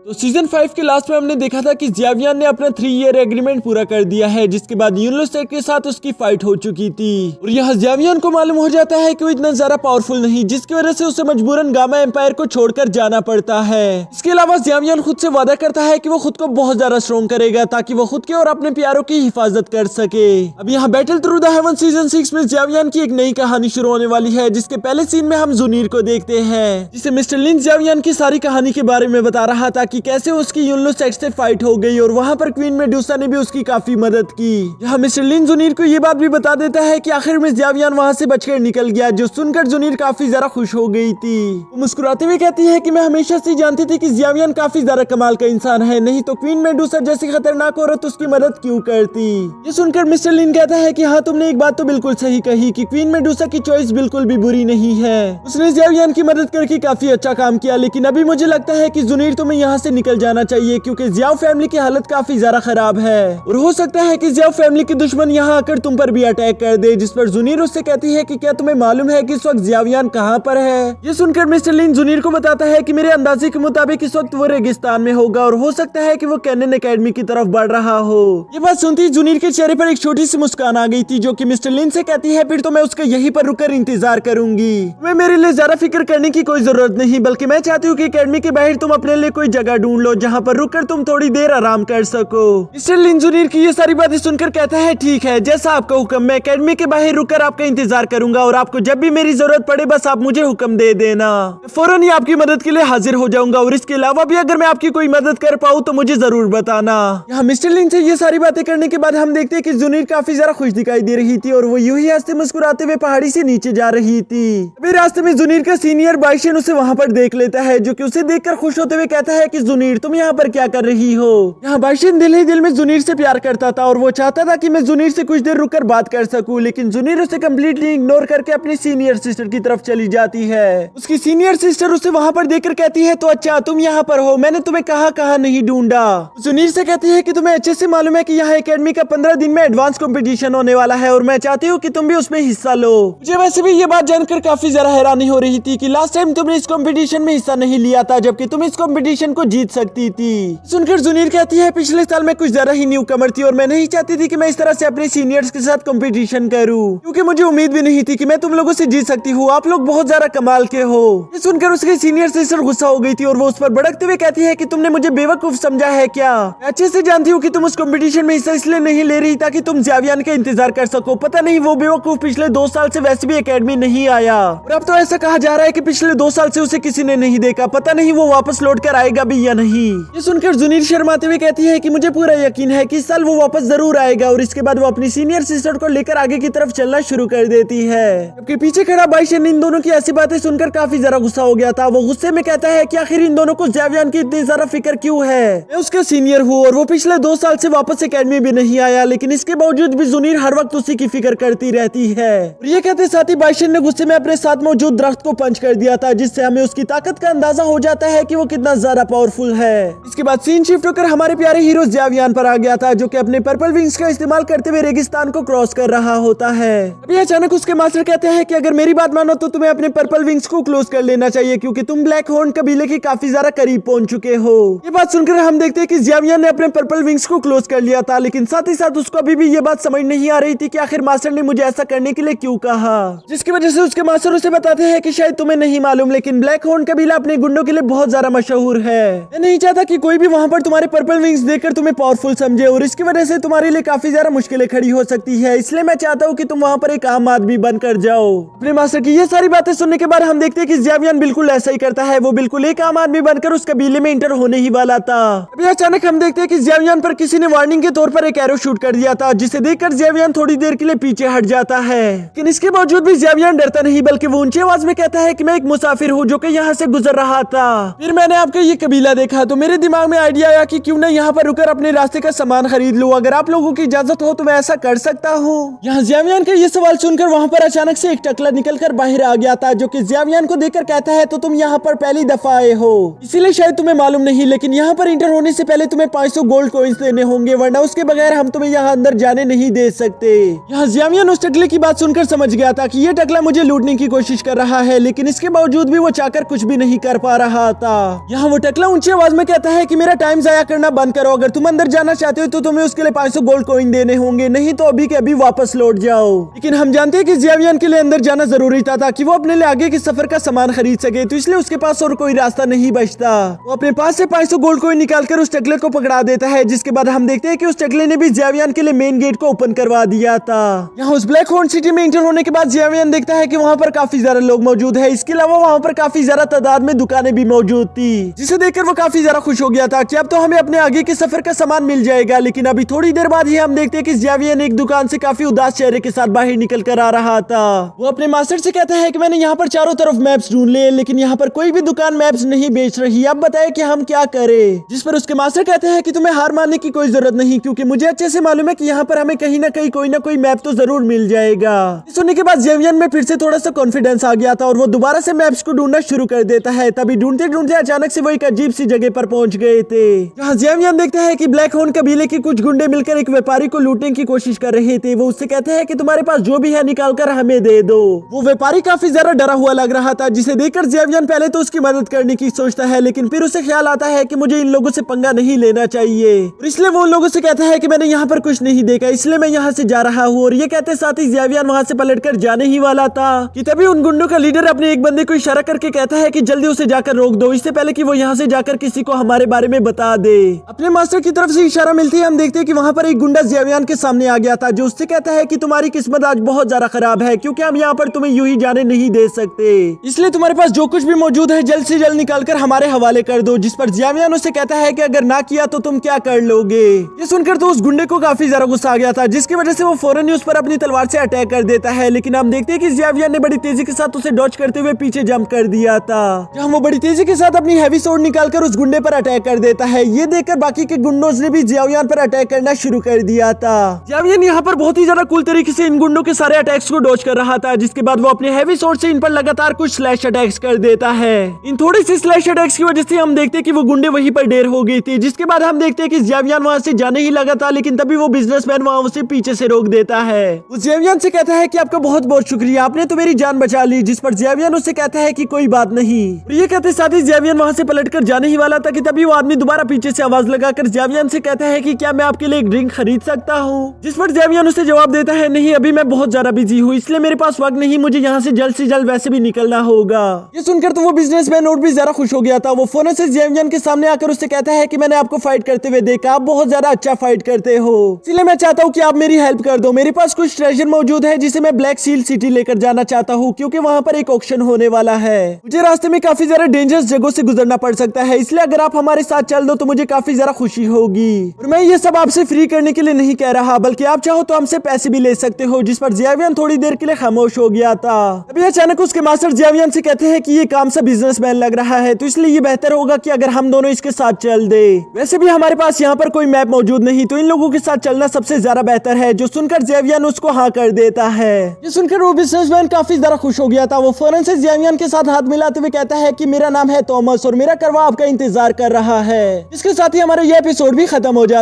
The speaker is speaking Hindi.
तो सीजन 5 के लास्ट में हमने देखा था कि जियावियान ने अपना 3 ईयर एग्रीमेंट पूरा कर दिया है, जिसके बाद यूनिवर्सेट के साथ उसकी फाइट हो चुकी थी और यहाँ जियावियान को मालूम हो जाता है कि वो इतना ज्यादा पावरफुल नहीं, जिसकी वजह से उसे मजबूरन गामा एम्पायर को छोड़कर जाना पड़ता है। इसके अलावा जियावियान खुद से वादा करता है कि वो खुद को बहुत ज्यादा स्ट्रॉन्ग करेगा ताकि वो खुद के और अपने प्यारों की हिफाजत कर सके। अब यहाँ battle through the haven season 6 में जियावियान की एक नई कहानी शुरू होने वाली है, जिसके पहले सीन में हम जुनीर को देखते हैं, जिसे मिस्टर लिन जियावियान की सारी कहानी के बारे में बता रहा था कि कैसे उसकी यूनिवर्सेट से फाइट हो गई और वहाँ पर क्वीन मेडुसा ने भी उसकी काफी मदद की। यहाँ मिस्टर लिन जुनीर को ये बात भी बता देता है कि आखिर में जियावियान वहाँ से बचकर निकल गया, जो सुनकर जुनीर काफी ज्यादा खुश हो गई थी। वो मुस्कुराते हुए कहती है कि मैं हमेशा से जानती थी कि जियावियान काफी ज्यादा कमाल का इंसान है, नहीं तो क्वीन मेडुसा जैसी खतरनाक औरत उसकी मदद क्यों करती। ये सुनकर मिस्टर लिन कहता है कि हाँ, तुमने एक बात तो बिल्कुल सही कही कि क्वीन मेडुसा की चॉइस बिल्कुल भी बुरी नहीं है, उसने जियावियान की मदद करके काफी अच्छा काम किया, लेकिन अभी मुझे लगता है कि जुनीर तुम्हें यहाँ से निकल जाना चाहिए क्योंकि जियाओ फैमिली की हालत काफी ज्यादा खराब है और हो सकता है कि जियाओ फैमिली के दुश्मन यहाँ आकर तुम पर भी अटैक कर दे। जिस पर जुनीर उससे कहती है कि क्या तुम्हें मालूम है कि इस वक्त जियावियान कहाँ पर है। ये सुनकर मिस्टर लिन जुनीर को बताता है कि मेरे अंदाजे के मुताबिक इस वक्त वो रेगिस्तान में होगा और हो सकता है कि वो कैनन एकेडमी की तरफ बढ़ रहा हो। ये बात सुनती ही जुनीर के चेहरे पर एक छोटी सी मुस्कान आ गई थी, जो कि मिस्टर लिन से कहती है फिर तो मैं उसका यहीं पर रुककर इंतजार करूंगी, तुम्हें मेरे लिए ज्यादा फिक्र करने की कोई जरूरत नहीं, बल्कि मैं चाहती हूँ कि एकेडमी के बाहर तुम अपने लिए कोई जगह ढूंढ लो जहाँ पर रुककर तुम थोड़ी देर आराम कर सको। मिस्टर लिन जुनीर की ये सारी बातें सुनकर कहता है ठीक है, जैसा आपका हुक्म, मैं एकेडमी के बाहर रुककर आपका इंतजार करूंगा और आपको जब भी मेरी जरूरत पड़े बस आप मुझे हुक्म दे देना, फौरन ही आपकी मदद के लिए हाजिर हो जाऊंगा और इसके अलावा भी अगर मैं आपकी कोई मदद कर पाऊँ तो मुझे जरूर बताना। यहाँ मिस्टर लिन से ये सारी बातें करने के बाद हम देखते हैं कि जुनीर काफी ज्यादा खुश दिखाई दे रही थी और वो यूं ही हंसते मुस्कुराते हुए पहाड़ी से नीचे जा रही थी। अभी रास्ते में जुनीर का सीनियर बाइशन उसे वहाँ पर देख लेता है, जो कि उसे देखकर खुश होते हुए कहता है कि जुनीर तुम यहाँ पर क्या कर रही हो। यहाँ बाइशन दिल ही दिल में जुनीर से प्यार करता था और वो चाहता था कि मैं जुनीर से कुछ देर रुककर बात कर सकूं, लेकिन जुनीर उसे कम्प्लीटली इग्नोर करके अपनी सीनियर सिस्टर की तरफ चली जाती है। उसकी सीनियर सिस्टर उसे वहाँ पर देखकर कहती है तो अच्छा तुम यहाँ पर हो, मैंने तुम्हें कहाँ नहीं ढूंढा। जुनीर से कहती है कि तुम्हें अच्छे से मालूम है कि यहाँ एकेडमी का 15 दिन में एडवांस कंपटीशन होने वाला है और मैं चाहती हूँ कि तुम भी उसमें हिस्सा लो। मुझे वैसे भी ये बात जानकर काफी ज्यादा हैरानी हो रही थी कि लास्ट टाइम तुमने इस कंपटीशन में हिस्सा नहीं लिया था, जबकि तुम इस कंपटीशन को जीत सकती थी। सुनकर जुनीर कहती है पिछले साल मैं कुछ ज्यादा ही न्यू कमर थी और मैं नहीं चाहती थी कि मैं इस तरह से अपने सीनियर्स के साथ कंपटीशन करूं, क्योंकि मुझे उम्मीद भी नहीं थी कि मैं तुम लोगों से जीत सकती हूँ, आप लोग बहुत ज्यादा कमाल के हो। ये सुनकर उसके सीनियर सिस्टर गुस्सा हो गई थी और वो उस पर भड़कते हुए कहती है कि तुमने मुझे बेवकूफ समझा है क्या। मैं अच्छे से जानती हूँ कि तुम उस कंपटीशन में हिस्सा इसलिए नहीं ले रही ताकि तुम जियावियान का इंतजार कर सको, पता नहीं वो बेवकूफ पिछले 2 साल से वैसे भी एकेडमी नहीं आया और अब तो ऐसा कहा जा रहा है कि पिछले 2 साल से उसे किसी ने नहीं देखा, पता नहीं वो वापस लौट कर आएगा भी या नहीं। ये सुनकर जुनीर शर्माते हुए कहती है कि मुझे पूरा यकीन है कि इस साल वो वापस जरूर आएगा और इसके बाद वो अपनी सीनियर सिस्टर को लेकर आगे की तरफ चलना शुरू कर देती है। जबकि पीछे खड़ा बाइशन इन दोनों की ऐसी बातें सुनकर काफी ज्यादा गुस्सा हो गया था। वो गुस्से में कहता है कि आखिर इन दोनों को जियावियान की इतनी ज्यादा फिक्र क्यों है, मैं उसका सीनियर हूँ और वो पिछले 2 साल से वापस एकेडमी भी नहीं आया, लेकिन इसके बावजूद भी जुनीर हर वक्त उसी की फिक्र करती रहती है। और ये कहते साथ ही बाइशन ने गुस्से में अपने साथ मौजूद दरख्त को पंच कर दिया था, जिससे हमें उसकी ताकत का अंदाजा हो जाता है कि वो कितना ज्यादा पावरफुल है। इसके बाद सीन शिफ्ट होकर हमारे प्यारे हीरो जियावियान पर आ गया था, जो कि अपने पर्पल विंग्स का इस्तेमाल करते हुए रेगिस्तान को क्रॉस कर रहा होता है। अभी अचानक उसके मास्टर कहते हैं कि अगर मेरी बात मानो तो तुम्हें अपने पर्पल विंग्स को क्लोज कर लेना चाहिए, क्योंकि तुम ब्लैक हॉर्न कबीले के काफी ज्यादा करीब पहुंच चुके हो। ये बात सुनकर हम देखते हैं कि जियावियान ने अपने पर्पल विंग्स को क्लोज कर लिया था, लेकिन साथ ही साथ उसको अभी भी ये बात समझ नहीं आ रही थी कि आखिर मास्टर ने मुझे ऐसा करने के लिए क्यों कहा, जिसकी वजह से उसके मास्टर उसे बताते हैं कि शायद तुम्हें नहीं मालूम, लेकिन ब्लैक हॉर्न कबीला अपने गुंडों के लिए बहुत ज्यादा मशहूर है। मैं नहीं चाहता कि कोई भी वहाँ पर तुम्हारे पर्पल विंग्स देखकर तुम्हें पावरफुल समझे और इसकी वजह से तुम्हारे लिए काफी ज्यादा मुश्किलें खड़ी हो सकती है, इसलिए मैं चाहता हूँ कि तुम वहाँ पर एक आम आदमी बनकर जाओ। अपने मास्टर की ये सारी बातें सुनने के बाद हम देखते हैं कि जियावियान बिल्कुल ऐसा ही करता है, वो बिल्कुल एक आम आदमी बनकर उस कबीले में इंटर होने ही वाला था। अभी अचानक हम देखते हैं कि जियावियान पर किसी ने वार्निंग के तौर पर एक एरो शूट कर दिया था, जिसे देखकर जियावियान थोड़ी देर के लिए पीछे हट जाता है, लेकिन इसके बावजूद भी जियावियान डरता नहीं, बल्कि वो ऊंची आवाज में कहता है कि मैं एक मुसाफिर हूँ जो कि यहाँ से गुजर रहा था। फिर मैंने आपका ये कबीला देखा तो मेरे दिमाग में आइडिया आया कि क्यों ना यहाँ पर रुकर अपने रास्ते का सामान खरीद लूं, अगर आप लोगों की इजाजत हो तो मैं ऐसा कर सकता हूँ। यहाँ जियावियान का ये सवाल सुनकर वहाँ पर अचानक से एक टकला निकलकर बाहर आ गया था, जो कि जियावियान को देखकर कहता है तो तुम यहाँ पर पहली दफा आए हो, इसीलिए शायद तुम्हें मालूम नहीं, लेकिन यहाँ पर इंटर होने से पहले तुम्हें 500 गोल्ड कॉइंस देने होंगे, वरना उसके बगैर हम तुम्हें यहाँ अंदर जाने नहीं दे सकते। यहाँ जियावियान उस टकले की बात सुनकर समझ गया था कि ये टकला मुझे लूटने की कोशिश कर रहा है, लेकिन इसके बावजूद भी वो चाहकर कुछ भी नहीं कर पा रहा था। यहाँ वो टकला ऊंची आवाज में कहता है कि मेरा टाइम जाया करना बंद करो, अगर तुम अंदर जाना चाहते हो तो तुम्हें उसके लिए 500 गोल्ड कॉइन देने होंगे, नहीं तो अभी के अभी वापस लौट जाओ। लेकिन हम जानते हैं कि ज़ियावियन के लिए अंदर जाना जरूरी था ताकि वो अपने लिए आगे के सफर का सामान खरीद सके, तो इसलिए उसके पास और कोई रास्ता नहीं बचता। वो अपने पास से 500 गोल्ड कॉइन निकालकर उस टकले को पकड़ा देता है, जिसके बाद हम देखते हैं कि उस टकले ने भी ज़ियावियन के लिए मेन गेट को ओपन करवा दिया था। यहाँ उस ब्लैक होर्न सिटी में एंटर होने के बाद ज़ियावियन देखता है कि वहाँ पर काफी ज्यादा लोग मौजूद है। इसके अलावा वहाँ पर काफी ज्यादा तादाद में दुकानें भी मौजूद थी, जिसे देखकर वो काफी ज्यादा खुश हो गया था कि अब तो हमें अपने आगे के सफर का सामान मिल जाएगा। लेकिन अभी थोड़ी देर बाद ही हम देखते हैं कि ज़ियावियन एक दुकान से काफी उदास चेहरे के साथ बाहर निकल कर आ रहा था। वो अपने मास्टर से कहता है कि मैंने यहाँ पर चारों तरफ मैप्स ढूंढ लिए, लेकिन यहाँ पर कोई भी दुकान मैप्स नहीं बेच रही, अब बताए कि हम क्या करें। जिस पर उसके मास्टर कहते हैं कि तुम्हें हार मानने की कोई जरूरत नहीं, क्योंकि मुझे अच्छे से मालूम है कि यहाँ पर हमें कहीं ना कहीं कोई ना कोई मैप तो जरूर मिल जाएगा। सुनने के बाद ज़ियावियन में फिर से थोड़ा सा कॉन्फिडेंस आ गया था और वो दोबारा से मैप्स को ढूंढना शुरू कर देता है। तभी ढूंढते ढूंढते अचानक से वो एक अजीब सी जगह पर पहुंच गए थे, जहाँ ज़ियावियन देखता है कि ब्लैक होर्न कबीले के कुछ गुंडे मिलकर एक व्यापारी को लूटने की कोशिश कर रहे थे। वो उससे कहते हैं कि तुम्हारे पास जो भी है निकाल कर हमें दे दो। वो व्यापारी काफी ज्यादा डरा हुआ लग रहा था, जिसे देखकर ज़ियावियन पहले तो उसकी मदद करने की सोचता है, लेकिन फिर उसे ख्याल आता है कि मुझे इन लोगों से पंगा नहीं लेना चाहिए, और इसलिए वो उन लोगों से कहता है कि मैंने यहाँ पर कुछ नहीं देखा, इसलिए मैं यहाँ से जा रहा हूँ। और ये कहते साथ ही ज़ियावियन वहाँ से पलटकर जाने ही वाला था कि तभी उन गुंडों का लीडर अपने एक बंदे को इशारा करके कहता है कि जल्दी उसे जाकर रोक दो, इससे पहले कि वो यहाँ से जाकर किसी को हमारे बारे में बता दे। अपने मास्टर की तरफ से इशारा मिलती है हम देखते हैं कि वहाँ पर एक गुंडा ज़ियावियन के सामने आ गया था, जो उससे कहता है कि तुम्हारी किस्मत आज बहुत ज्यादा खराब है, क्योंकि हम यहाँ पर तुम्हें यूं ही जाने नहीं दे सकते, इसलिए तुम्हारे पास जो कुछ भी मौजूद है जल्द से जल्द निकाल कर हमारे हवाले कर दो। जिस पर ज़ियावियन उससे कहता है कि अगर ना किया तो तुम क्या कर लोगे। ये सुनकर तो उस गुंडे को काफी ज्यादा गुस्सा आ गया था, जिसकी वजह से वो फौरन उस पर अपनी तलवार से अटैक कर देता है। लेकिन हम देखते हैं कि ज़ियावियन ने बड़ी तेजी के साथ उसे डॉज करते हुए पीछे जंप कर दिया था, जहाँ वो बड़ी तेजी के साथ अपनी हैवी स्वॉर्ड निकालकर उस गुंडे पर अटैक कर देता है। ये देखकर बाकी के गुंडों ने भी ज़ियावियन पर अटैक करना शुरू कर दिया था। ज़ियावियन यहाँ पर बहुत ही ज्यादा कूल तरीके से इन गुंडों के सारे अटैक्स को डॉज कर रहा था, जिसके बाद वो अपने हैवी स्वॉर्ड से इन पर लगातार कुछ स्लैश अटैक्स कर देता है। इन थोड़ी सी स्लैश अटैक्स की वजह से हम देखते हैं कि वो गुंडे वहीं पर ढेर हो गई थी, जिसके बाद हम देखते हैं कि ज़ियावियन वहां से जाने ही लगा था, लेकिन तभी वो बिजनेसमैन वहां उसे पीछे से रोक देता है। वो ज़ियावियन से कहता है कि आपका बहुत बहुत शुक्रिया, आपने तो मेरी जान बचा ली। जिस पर ज़ियावियन उससे कहता है कि कोई बात नहीं। ये कहते साथ ही ज़ियावियन वहां से पलटकर जाने ही वाला था कि तभी वो आदमी दोबारा पीछे से आवाज लगाकर ज़ियावियन से कहता है कि क्या मैं आपके लिए एक ड्रिंक खरीद सकता हूँ। जिस पर ज़ियावियन उसे जवाब देता है नहीं, अभी मैं बहुत ज्यादा बिजी हूँ, इसलिए मेरे पास वक्त नहीं, मुझे यहाँ से जल्द वैसे भी निकलना होगा। ये सुनकर तो वो बिजनेसमैन और भी ज्यादा खुश हो गया था। वो फौरन से ज़ियावियन के सामने आकर उससे कहता है कि मैंने आपको फाइट करते हुए देखा, आप बहुत ज्यादा अच्छा फाइट करते हो, इसलिए मैं चाहता हूँ कि आप मेरी हेल्प कर दो। मेरे पास कुछ ट्रेजर मौजूद है जिसे मैं ब्लैक सील सिटी लेकर जाना चाहता हूँ, क्योंकि वहाँ पर एक ऑक्शन होने वाला है। मुझे रास्ते में काफी ज्यादा डेंजरस जगहों से गुजरना पड़ सकता है, इसलिए अगर आप हमारे साथ चल दो तो मुझे काफी ज्यादा खुशी होगी। और मैं ये सब आपसे फ्री करने के लिए नहीं कह रहा, बल्कि आप चाहो तो हमसे पैसे भी ले सकते हो। जिस पर ज़ियावियन थोड़ी देर के लिए खामोश हो गया था। अभी अचानक उसके मास्टर ज़ियावियन से कहते हैं कि ये काम सा बिजनेसमैन लग रहा है, तो इसलिए ये बेहतर होगा कि अगर हम दोनों इसके साथ चल दे। वैसे भी हमारे पास यहाँ पर कोई मैप मौजूद नहीं, तो इन लोगों के साथ चलना सबसे ज्यादा बेहतर है। जो सुनकर ज़ियावियन उसको हाँ कर देता है। ये सुनकर वो बिजनेसमैन काफी ज्यादा खुश हो गया था। वो फौरन से ज़ियावियन के साथ हाथ मिलाते हुए कहता है कि मेरा नाम है थॉमस और मेरा करवा आपका इंतजार कर रहा है। इसके साथ ही हमारा ये एपिसोड भी खत्म हो जाता है।